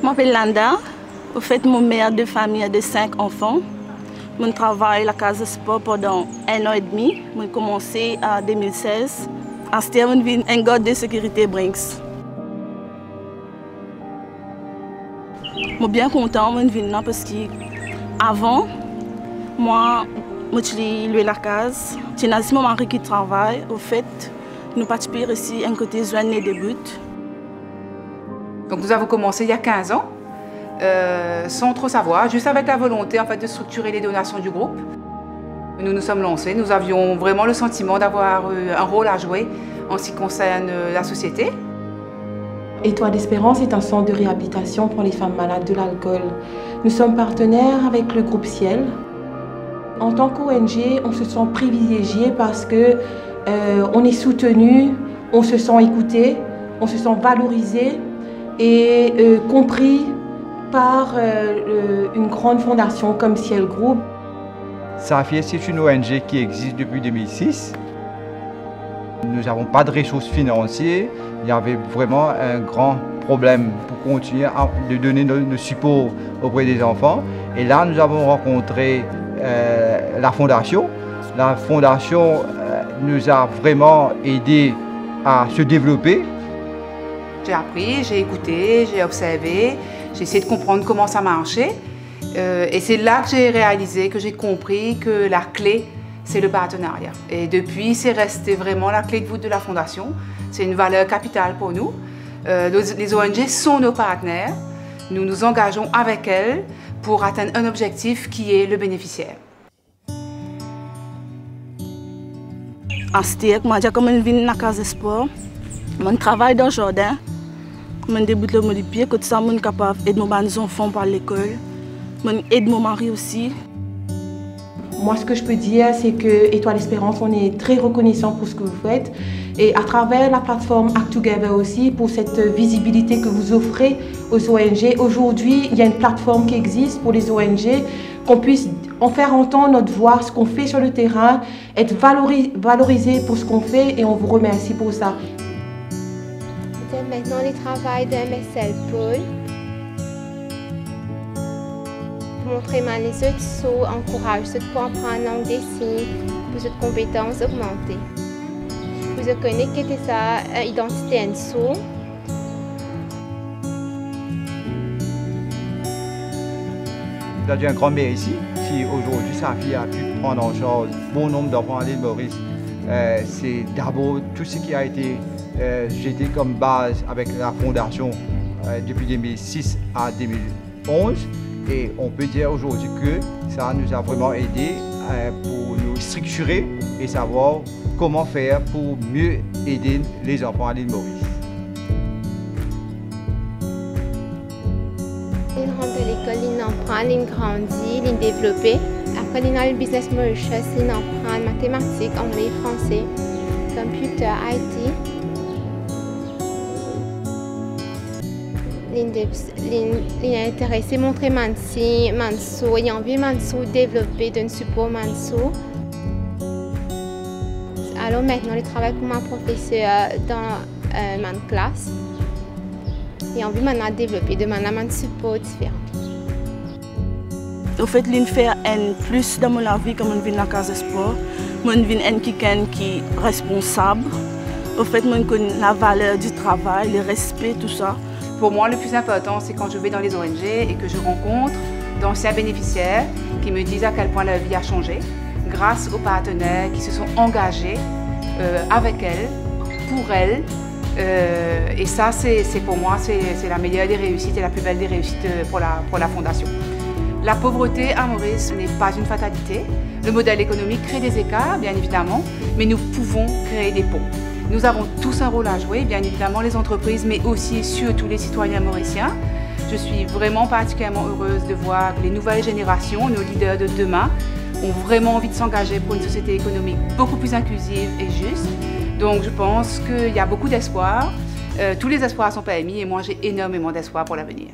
Je m'appelle Landa. Au fait, mon mère de famille de 5 enfants. Je travaille à la Casa Sport pendant 1 an et demi. J'ai commencé en 2016. Ensuite, je suis un garde de sécurité Brinks. Je suis bien content de venir là parce qu'avant, moi, je loué la case. J'ai mon mari qui travaille. Au fait, nous participons ici un côté journée de but. Donc nous avons commencé il y a 15 ans, sans trop savoir, juste avec la volonté en fait, de structurer les donations du groupe. Nous nous sommes lancés, nous avions vraiment le sentiment d'avoir un rôle à jouer en ce qui concerne la société. Étoile d'Espérance est un centre de réhabilitation pour les femmes malades de l'alcool. Nous sommes partenaires avec le groupe Ciel. En tant qu'ONG, on se sent privilégié parce qu'on est soutenu, on se sent écouté, on se sent valorisé et compris par une grande fondation comme Ciel Group. Safia, c'est une ONG qui existe depuis 2006. Nous n'avons pas de ressources financières. Il y avait vraiment un grand problème pour continuer à donner nos supports auprès des enfants. Et là, nous avons rencontré la fondation. La fondation nous a vraiment aidés à se développer. J'ai appris, j'ai écouté, j'ai observé, j'ai essayé de comprendre comment ça marchait. Et c'est là que j'ai réalisé, que j'ai compris que la clé, c'est le partenariat. Et depuis, c'est resté vraiment la clé de voûte de la Fondation. C'est une valeur capitale pour nous. Les ONG sont nos partenaires. Nous nous engageons avec elles pour atteindre un objectif qui est le bénéficiaire. Ensuite, je viens à la Casa Sport. Je travaille dans le jardin. Je débute le pied, comme ça, je suis capable d'aider mes enfants par l'école. Je aide mon mari aussi. Moi, ce que je peux dire, c'est que Étoile d'Espérance, on est très reconnaissant pour ce que vous faites. Et à travers la plateforme Act Together aussi, pour cette visibilité que vous offrez aux ONG. Aujourd'hui, il y a une plateforme qui existe pour les ONG, qu'on puisse en faire entendre notre voix, ce qu'on fait sur le terrain, être valorisé pour ce qu'on fait et on vous remercie pour ça. Maintenant, le travail de MSL Paul. Montrer les autres sauts, encourage ceux pour apprendre langue des signes, pour cette compétence augmentée. Vous connaissez que ça identité en saut. Vous avez un grand mérite si aujourd'hui Safia a pu prendre en charge bon nombre d'enfants à l'île Maurice. C'est d'abord tout ce qui a été jeté comme base avec la fondation depuis 2006 à 2011. Et on peut dire aujourd'hui que ça nous a vraiment aidé pour nous structurer et savoir comment faire pour mieux aider les enfants à l'île Maurice. Ils rentrent à l'école, ils apprennent, ils grandissent, ils développent. Après, ils ont le business Mauritius, ils apprennent mathématiques, anglais, français, computer, IT. Ils sont intéressés à montrer Manso, ils ont envie de développer d'un support Manso. Alors maintenant, je travaille comme un professeur dans ma classe. J'ai envie maintenant de développer de un support différent. Au fait, je fais un plus dans ma vie comme je viens à la Casa Sport. Je suis quelqu'un qui est responsable. Au fait, je connais la valeur du travail, le respect, tout ça. Pour moi, le plus important, c'est quand je vais dans les ONG et que je rencontre d'anciens bénéficiaires qui me disent à quel point leur vie a changé grâce aux partenaires qui se sont engagés avec elles, pour elles. Et ça, c'est pour moi, c'est la meilleure des réussites et la plus belle des réussites pour la Fondation. La pauvreté à Maurice n'est pas une fatalité. Le modèle économique crée des écarts, bien évidemment, mais nous pouvons créer des ponts. Nous avons tous un rôle à jouer, bien évidemment les entreprises, mais aussi et surtout les citoyens mauriciens. Je suis vraiment particulièrement heureuse de voir que les nouvelles générations, nos leaders de demain, ont vraiment envie de s'engager pour une société économique beaucoup plus inclusive et juste. Donc je pense qu'il y a beaucoup d'espoir. Tous les espoirs sont permis et moi j'ai énormément d'espoir pour l'avenir.